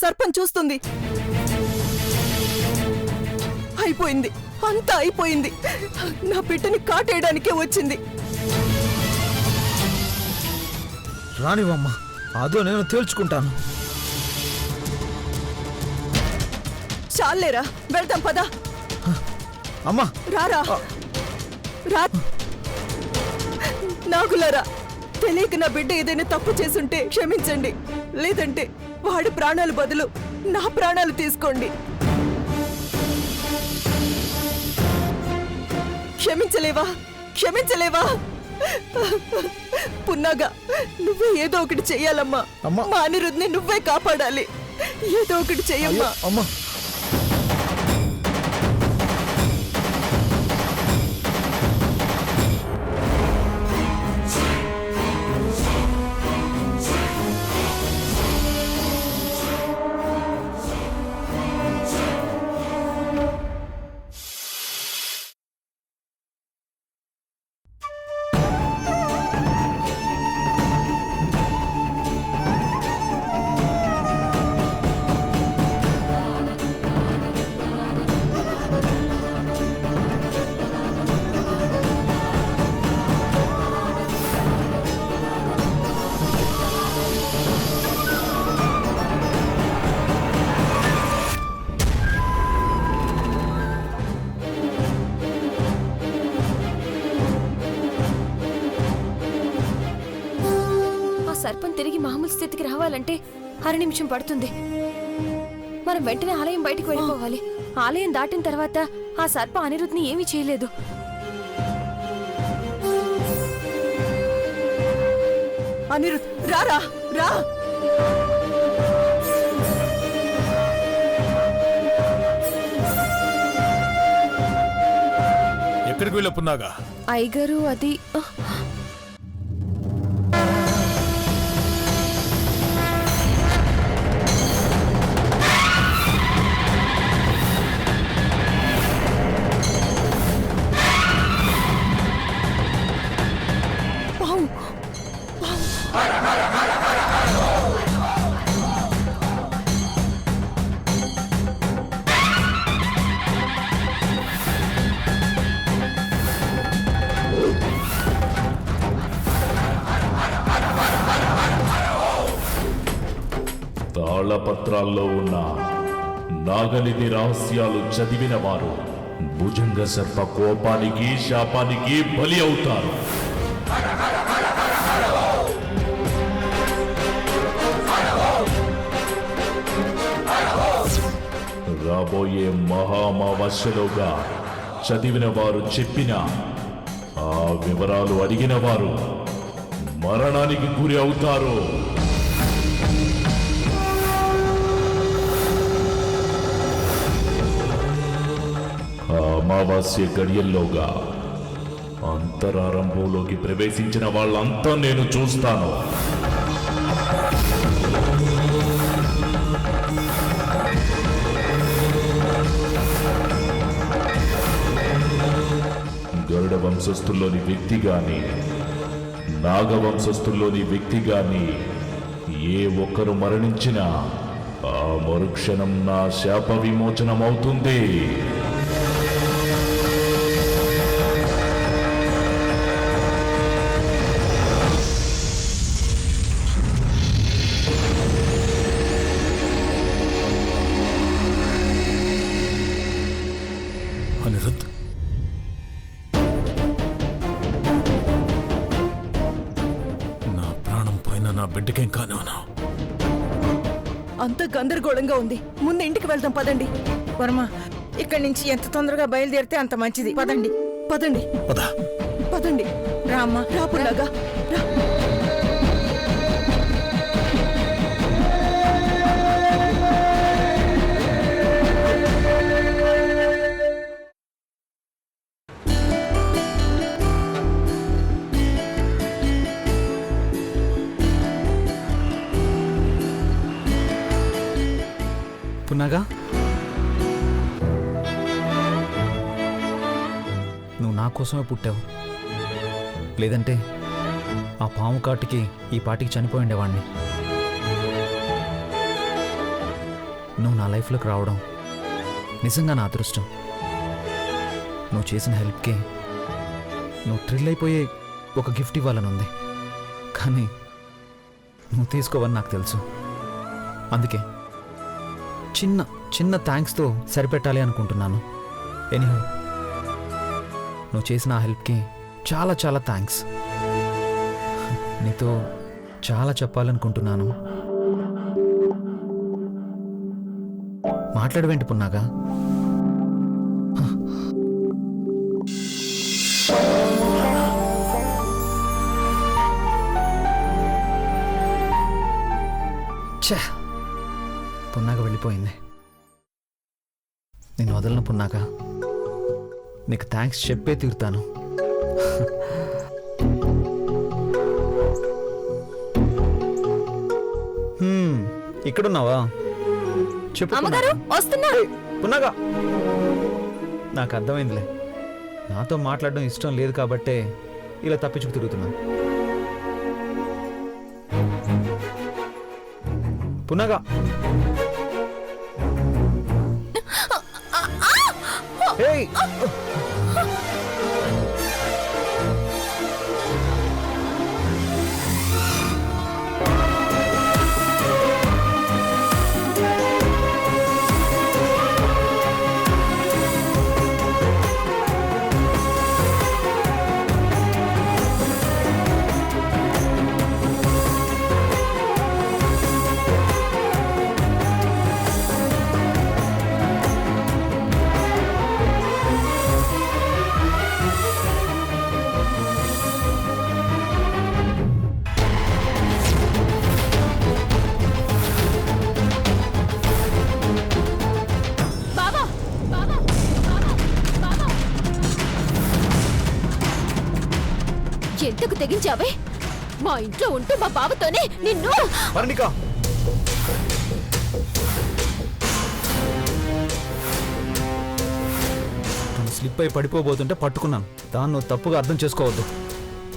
సర్పం చూస్తుంది. అయిపోయింది, అంతా అయిపోయింది. నా బిడ్డని కాటేయడానికే వచ్చింది. రానివమ్మా, అదో నేను తేల్చుకుంటాను. చాలేరా, వెళ్తాం పదా. అమ్మా రారా రా. నాగులారా, తెలియక నా బిడ్డ ఏదైనా తప్పు చేసుంటే క్షమించండి. లేదంటే వాడి ప్రాణాలు బదులు నా ప్రాణాలు తీసుకోండి. క్షమించలేవా? క్షమించలేవా? పున్నాగా, నువ్వే ఏదో ఒకటి చెయ్యాలమ్మా. మా అనిరుద్ని నువ్వే కాపాడాలి. ఏదో ఒకటి చెయ్యమ్మా. అమ్మా సర్పం తిరిగి మామూలు స్థితికి రావాలంటే 6 నిమిషం పడుతుంది. మనం వెంటనే ఆలయం బయటికి వెళ్ళిపోవాలి. ఆలయం దాటిన తర్వాత ఆ సర్పం అనిరుద్ని ఏమీ చేయలేదు. అనిరుద్, రారా రా. ఎక్కడికి వెళ్ళపున్నాగా? అయ్యగారు, అది తాళపత్రాల్లో ఉన్న నాగనిధి రహస్యాలు చదివిన వారు భుజంగ సర్ప కోపానికి శాపానికి బలి అవుతారు. రాబోయే మహామావాస్యలోగా చదివిన వారు చెప్పిన ఆ వివరాలు అడిగిన వారు మరణానికి గురి అవుతారు. అమావాస్య గడియల్లోగా అంతరారంభంలోకి ప్రవేశించిన వాళ్ళంతా నేను చూస్తాను. గరుడ వంశస్థుల్లోని వ్యక్తి గాని నాగవంశస్థుల్లోని వ్యక్తి గాని ఏ ఒక్కరు మరణించినా ఆ మరుక్షణం నా శాప విమోచనమవుతుంది. అనిరుద్, నా ప్రాణం పైన నా బిడ్డకేం కానివనా? అంత గందరగోళంగా ఉంది. ముందు ఇంటికి వెళ్దాం పదండి. వర్మ, ఇక్కడి నుంచి ఎంత తొందరగా బయలుదేరితే అంత మంచిది. పదండి పదండి పదా. పదండి. రామ్మా, రా పున్నాగా, రా. పున్నాగా, నువ్వు నా కోసమే పుట్టావు. లేదంటే ఆ పాము కాటికి ఈ పాటికి చనిపోయి ఉండేవాడిని. నువ్వు నా లైఫ్లోకి రావడం నిజంగా నా అదృష్టం. నువ్వు చేసిన హెల్ప్కి నువ్వు థ్రిల్ అయిపోయే ఒక గిఫ్ట్ ఇవ్వాలని ఉంది, కానీ నువ్వు తీసుకోవని నాకు తెలుసు. అందుకే చిన్న చిన్న థ్యాంక్స్తో సరిపెట్టాలి అనుకుంటున్నాను. ఎనీహౌ, నువ్వు చేసిన ఆ హెల్ప్కి చాలా చాలా థ్యాంక్స్. నీతో చాలా చెప్పాలనుకుంటున్నాను. మాట్లాడవేంటి పున్నాగా? ఛే, పున్నాగా వెళ్ళిపోయింది. నేను వదలను పున్నాగా. నీకు థ్యాంక్స్ చెప్పే తీరుతాను. ఇక్కడున్నావా? చెప్పు అమ్మగారు వస్తున్నా. పున్నాగా. నాకు అర్థమైందిలే, నాతో మాట్లాడడం ఇష్టం లేదు కాబట్టే ఇలా తప్పించుకు తిరుగుతున్నాను. పున్నాగా, ఏయ్! ఎందుకు తెగించావే? మా ఇంట్లో ఉంటూ మా బావతోనే నిన్ను. వర్ణిక, స్లిప్ అయి పడిపోబోతుంటే పట్టుకున్నాను. దాన్ని నువ్వు తప్పుగా అర్థం చేసుకోవద్దు.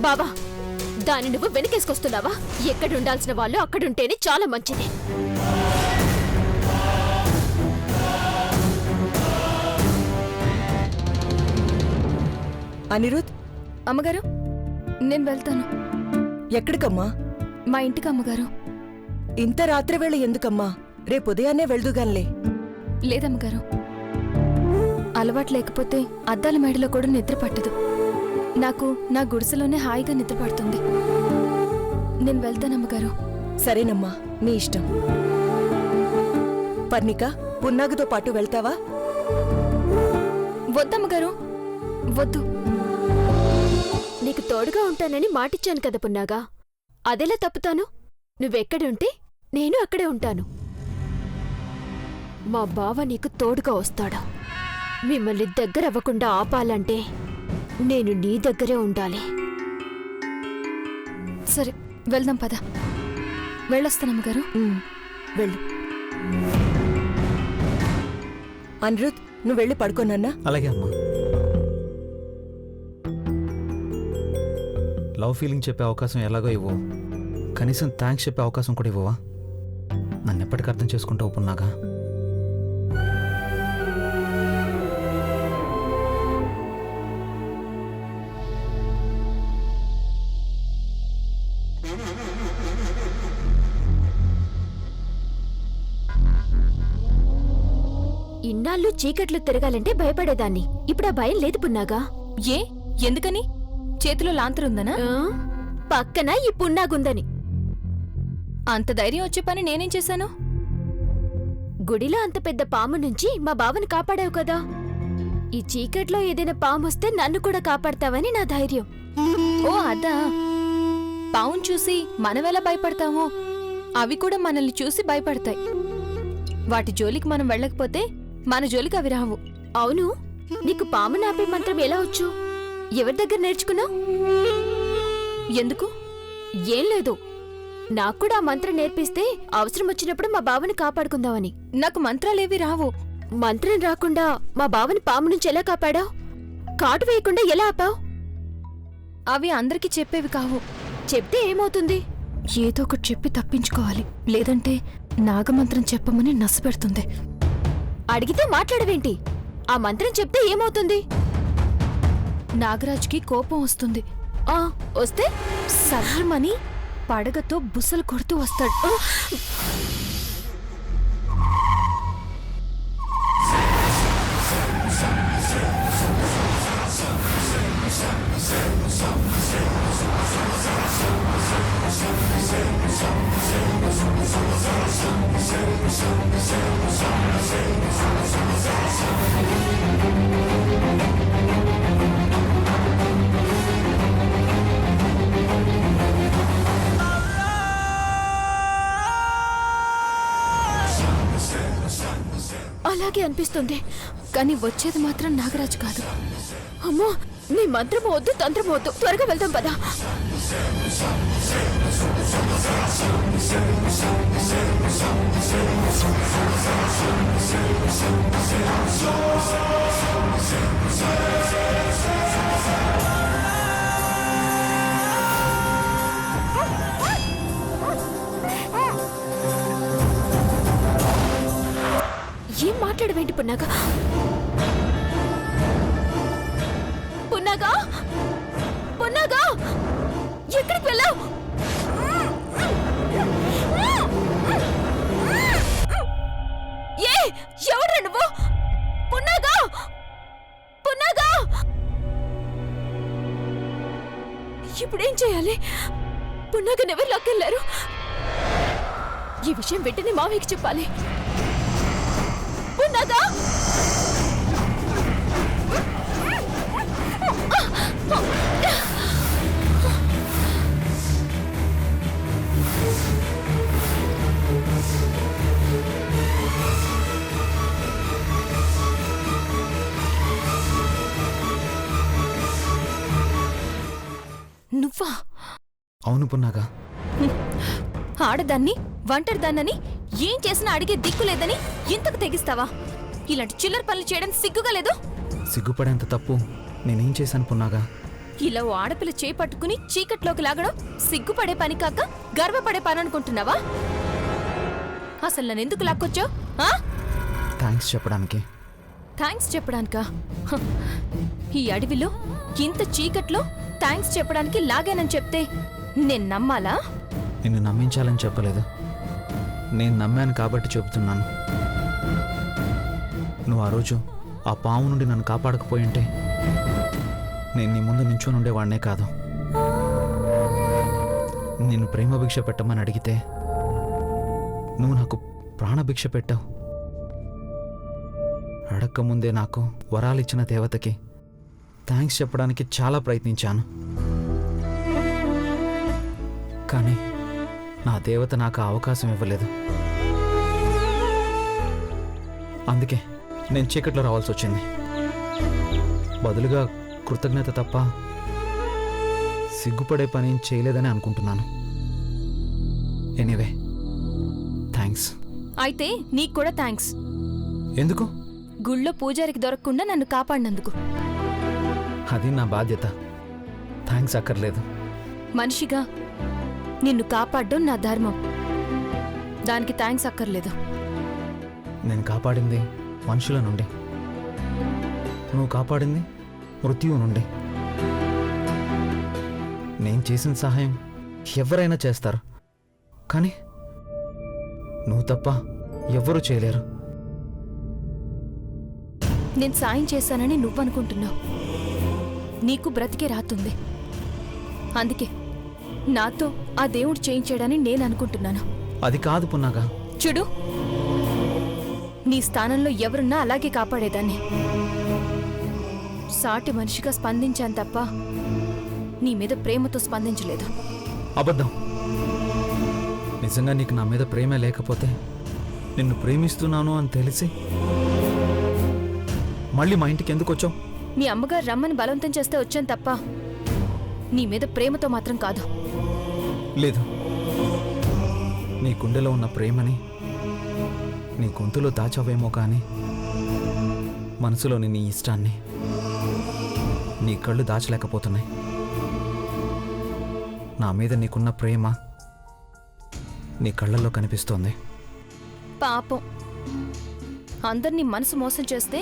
బావా, దాన్ని నువ్వు వెనకేసుకొస్తున్నావా? ఎక్కడుండాల్సిన వాళ్ళు అక్కడుంటేనే చాలా మంచిది. అనిరుద్, అమ్మగారు, నేను వెళ్తాను. ఎక్కడికమ్మా? మా ఇంటికి అమ్మగారు. ఇంత రాత్రి వేళ ఎందుకమ్మా? రేపు ఉదయాన్నే వెళ్దుగాన్లే. లేదమ్మగారు, అలవాటు లేకపోతే అద్దాల మేడలో కూడా నిద్ర పట్టదు. నాకు నా గుడిసెలోనే హాయిగా నిద్ర పడుతుంది. నేను వెళ్తానమ్మగారు. సరేనమ్మా, నీ ఇష్టం. పర్ణిక, పున్నాగతో పాటు వెళ్తావా? వద్దమ్మగారు, వద్దు. నీకు తోడుగా ఉంటానని మాటిచ్చాను కదా పున్నాగా, అదెలా తప్పుతాను? నువ్వెక్కడుంటే నేను అక్కడే ఉంటాను. మా బావ నీకు తోడుగా వస్తాడా? మిమ్మల్ని దగ్గరవ్వకుండా ఆపాలంటే నేను నీ దగ్గరే ఉండాలి. సరే, వెళ్దాం పద. వెళ్ళొస్తానమ్మగారు. వెళ్ళు. అనిరుద్, నువ్వు వెళ్ళి పడుకోనన్నా? అలాగే అమ్మా. లవ్ ఫీలింగ్ చెప్పే అవకాశం ఎలాగో ఇవ్వవు, కనీసం థ్యాంక్స్ చెప్పే అవకాశం కూడా ఇవ్వవా? నన్ను ఎప్పటికీ అర్థం చేసుకుంటావు పున్నాగా? ఇన్నాళ్ళు చీకట్లు తిరగాలంటే భయపడేదాన్ని. ఇప్పుడు ఆ భయం లేదు పున్నాగా. ఏ? ఎందుకని? చేతిలో లాంతరుందనా? పక్కన ఈ పున్నాగుందని. అంత ధైర్యం వచ్చే పని నేనేం చేశాను? గుడిలో అంత పెద్ద పాము నుంచి మా బావని కాపాడావు కదా. ఈ చీకట్లో ఏదైనా పాము వస్తే నన్ను కూడా కాపాడతావని నా ధైర్యం. ఓ అదా! పావును చూసి మనమెలా భయపడతామో అవి కూడా మనల్ని చూసి భయపడతాయి. వాటి జోలికి మనం వెళ్ళకపోతే మన జోలికి అవి రావు. అవును, నీకు పాము నాపే మంత్రం ఎలా వచ్చు? ఎవరి దగ్గర నేర్చుకున్నావు? ఎందుకు? ఏం లేదు, నాకు కూడా ఆ మంత్రం నేర్పిస్తే అవసరం వచ్చినప్పుడు మా బావని కాపాడుకుందామని. నాకు మంత్రాలేవి రావు. మంత్రం రాకుండా మా బావని పాము నుంచి ఎలా కాపాడావు? కాటు వేయకుండా ఎలా ఆపావు? అవి అందరికీ చెప్పేవి కావు. చెప్తే ఏమవుతుంది? ఏదో ఒకటి చెప్పి తప్పించుకోవాలి, లేదంటే నాగమంత్రం చెప్పమని నసపెడుతుంది. అడిగితే మాట్లాడవేంటి? ఆ మంత్రం చెప్తే ఏమవుతుంది? నాగరాజ్కి కోపం వస్తుంది. ఆ వస్తే సర్రమని పడగతో బుసలు కొడుతూ వస్తాడు. అలాగే అనిపిస్తుంది. కానీ వచ్చేది మాత్రం నాగరాజు కాదు. అమ్మో, నీ మంత్రం వద్దు, తంత్రం వద్దు, త్వరగా వెళ్దాం పదా. ఏం మాట్లాడవేంటి పున్నాగా? పున్నాగా, పున్నాగా, ఎక్కడికి వెళ్ళావు? ఏ ఎవడ్రా నువ్వు? పున్నాగా, పున్నాగా, ఇప్పుడేం చేయాలి? పున్నాగని ఎవరు లాక్కెళ్ళారు? ఈ విషయం వెంటనే మావయ్యకి చెప్పాలి. పున్నాగా, నువ్వా? అవును పున్నాగా. ఆడదాన్ని, ఒంటరిదాన్నని ఏం చేసినా అడిగే దిక్కు లేదని ఇంతకు తెగిస్తావా? ఇలాంటి చిల్లర పనులు చేయడం సిగ్గుగా లేదు? సిగ్గుపడేంత తప్పు నేనేం చేశాను పున్నాగా? ఇలా ఓ ఆడపిల్ల చేయి పట్టుకుని చీకట్లోకి లాగడం సిగ్గుపడే పని కాక గర్వపడే పని అనుకుంటున్నావా? అసలు నన్నెందుకు లాక్కొచ్చావు? థ్యాంక్స్ చెప్పడానికి. థ్యాంక్స్ చెప్పడానికా? హ, ఈ అడవిలో ఇంత చీకట్లో థ్యాంక్స్ చెప్పడానికి లాగానని చెప్తే నేను నమ్మాలా? నిన్ను నమ్మించాలని చెప్పలేదు, నేను నమ్మాను కాబట్టి చెబుతున్నాను. నువ్వు ఆ రోజు ఆ పాము నుండి నన్ను కాపాడకపోయింటే నేను నీ ముందు నించొని ఉండేవాడినే కాదు. నిన్ను ప్రేమ భిక్ష పెట్టమని అడిగితే నువ్వు నాకు ప్రాణభిక్ష పెట్టావు. అడక్కముందే నాకు వరాలిచ్చిన దేవతకి థ్యాంక్స్ చెప్పడానికి చాలా ప్రయత్నించాను. కానీ నా దేవత నాకు ఆ అవకాశం ఇవ్వలేదు. అందుకే నేను చీకట్లో రావాల్సి వచ్చింది. బదులుగా కృతజ్ఞత తప్ప సిగ్గుపడే పని ఏం చేయలేదని అనుకుంటున్నాను. Anyway thanks. అయితే నీకు కూడా థ్యాంక్స్. ఎందుకు? గుళ్ళో పూజారికి దొరకకుండా నన్ను కాపాడినందుకు. అది నా బాధ్యత, థ్యాంక్స్ అక్కర్లేదు. మనిషిగా నిన్ను కాపాడడం నా ధర్మం, దానికి థ్యాంక్స్ అక్కర్లేదు. నేను కాపాడింది మనుషుల నుండి, నువ్వు కాపాడింది మృత్యువు నుండి. నేను చేసిన సహాయం ఎవరైనా చేస్తారు, కానీ నువ్వు తప్ప ఎవ్వరూ చేయలేరు. నేను సాయం చేశానని నువ్వనుకుంటున్నావు. నీకు బ్రతికే రాతుంది. అందుకే నాతో ఆ దేవుడు చేయించాడని నేను అనుకుంటున్నాను. అది కాదు పున్నాగా. చూడు, నీ స్థానంలో ఎవరున్నా అలాగే కాపాడేదాన్ని. సాటి మనిషిగా స్పందించాను తప్ప నీ మీద ప్రేమతో స్పందించలేదు. అబద్ధం. నిజంగా నీకు నా మీద ప్రేమే లేకపోతే నిన్ను ప్రేమిస్తున్నాను అని తెలిసి మళ్ళీ మా ఇంటికి ఎందుకు వచ్చావు? మీ అమ్మగారు రమ్మని బలవంతం చేస్తే వచ్చాను తప్ప నీ మీద ప్రేమతో మాత్రం కాదు. లేదు, నీ గుండెలో ఉన్న ప్రేమని నీ గొంతులో దాచావేమో కానీ మనసులోని నీ ఇష్టాన్ని నీ కళ్ళు దాచలేకపోతున్నాయి. నా మీద నీకున్న ప్రేమ నీ కళ్ళల్లో కనిపిస్తోంది. పాపం అందరినీ మనసు మోసం చేస్తే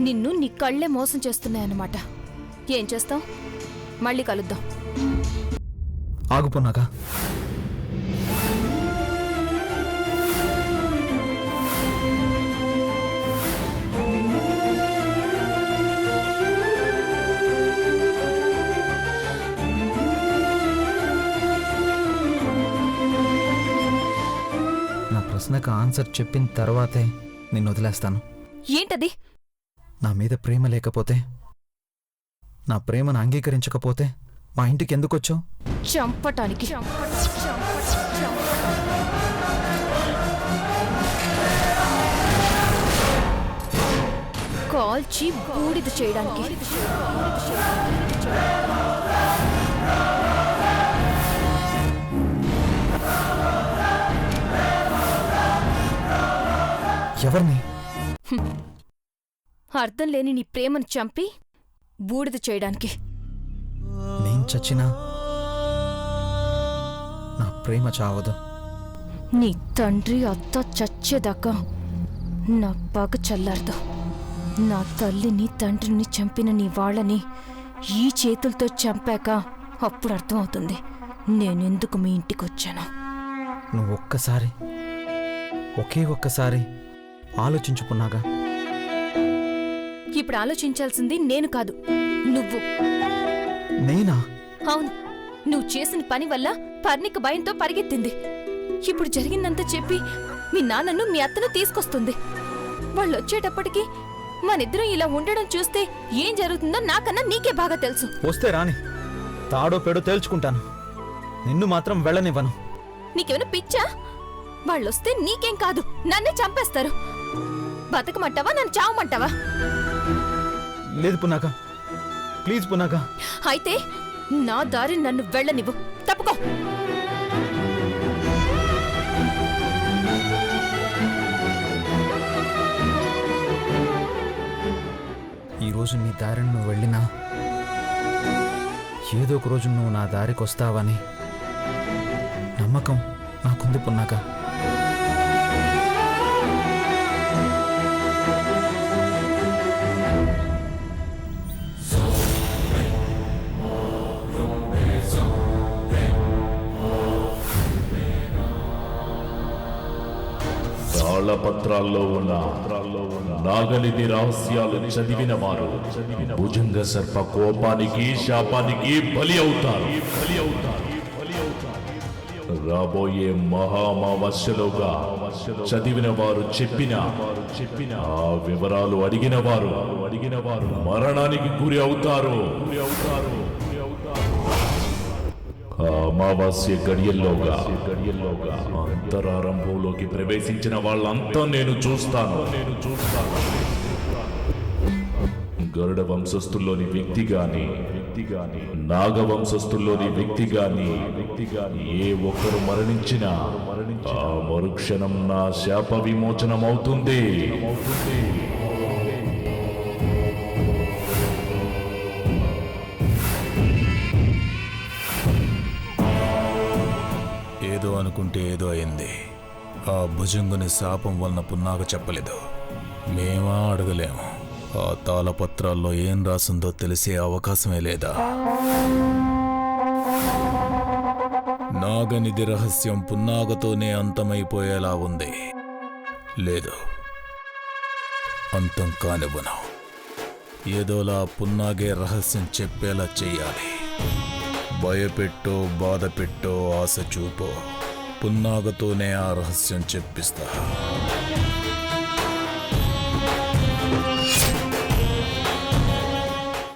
నిన్ను నీ కళ్ళే మోసం చేస్తున్నాయన్నమాట. ఏం చేస్తావు? మళ్ళీ కలుద్దాం. ఆగుపోనాగా. నా ప్రశ్నకు ఆన్సర్ చెప్పిన తర్వాతే నిన్ను వదిలేస్తాను. ఏంటది? నా మీద ప్రేమ లేకపోతే, నా ప్రేమను అంగీకరించకపోతే మా ఇంటికి ఎందుకు వచ్చావు? చంపటానికి. కాల్చి బూడిద చేయడానికి. ఎవరిని? అర్థం లేని నీ ప్రేమను చంపి బూడిద చేయడానికి. నేను చచ్చినా నా ప్రేమ చావదు. నీ తండ్రి అత్త చచ్చేదాకా నా పగ చల్లారదు. నా తల్లిని తండ్రిని చంపిన నీ వాళ్ళని ఈ చేతులతో చంపాక అప్పుడు అర్థమవుతుంది నేనెందుకు మీ ఇంటికి వచ్చాను. నువ్వు ఒకే ఒక్కసారి ఆలోచించుకున్నాగా. ఇప్పుడు ఆలోచించాల్సింది నేను కాదు, నువ్వు. నేనా? అవును, నువ్వు చేసిన పని వల్ల పర్ణిక భయంతో పరిగెత్తింది. ఇప్పుడు జరిగిందంతా చెప్పి మీ నాన్నను మీ అత్తను తీసుకొస్తుంది. వాళ్ళు వచ్చేటప్పటికి మనిద్దరం ఇలా ఉండడం చూస్తే ఏం జరుగుతుందో నాకన్నా నీకే బాగా తెలుసు. వస్తే రాని, తాడో పెడో తేల్చుకుంటాను. నిన్ను మాత్రం వెళ్ళనివ్వను. నీకేమైనా పిచ్చా? వాళ్ళొస్తే నీకేం కాదు, నన్నే చంపేస్తారు. బతకమంటావా, నన్ను చావమంటావా? లేదు పున్నాక, ప్లీజ్ పున్నాక. అయితే నా దారి నన్ను వెళ్ళనివ్వు. తప్పుకో. ఈరోజు నీ దారిని నువ్వు వెళ్ళినా ఏదో ఒక రోజు నువ్వు నా దారికి వస్తావని నమ్మకం నాకుంది పున్నాక. తాళపత్రాల్లో ఉన్న నాగనిధి రహస్యాలు చదివిన వారు భుజంగ సర్ప కోపానికి శాపానికి బలి అవుతారు. రాబోయే మహామావస్యలోగా చదివిన వారు చెప్పిన ఆ వివరాలు అడిగిన వారు మరణానికి గురి అవుతారు. అమావాస్య గడియల్లోగా అంతరారంభంలోకి ప్రవేశించిన వాళ్ళంతా నేను చూస్తాను. గరుడ వంశస్థుల్లోని వ్యక్తి గాని నాగవంశస్థుల్లోని వ్యక్తి గాని ఏ ఒక్కరు మరణించినా ఆ మరుక్షణం నా శాప విమోచనం అవుతుంది. ఏదో అనుకుంటే ఏదో అయింది. ఆ భుజంగుని శాపం వలన పున్నాక చెప్పలేదు, మేమా అడగలేము. ఆ తాళపత్రాల్లో ఏం రాసిందో తెలిసే అవకాశమే లేదా? నాగనిధి రహస్యం పున్నాగతోనే అంతమైపోయేలా ఉంది. లేదు, అంతం కానివ్వను. ఏదోలా పున్నాగే రహస్యం చెప్పేలా చెయ్యాలి. భయపెట్టో బాధ పెట్టో ఆశ చూపో, పున్నాగతోనే ఆ రహస్యం చెప్పిస్తా.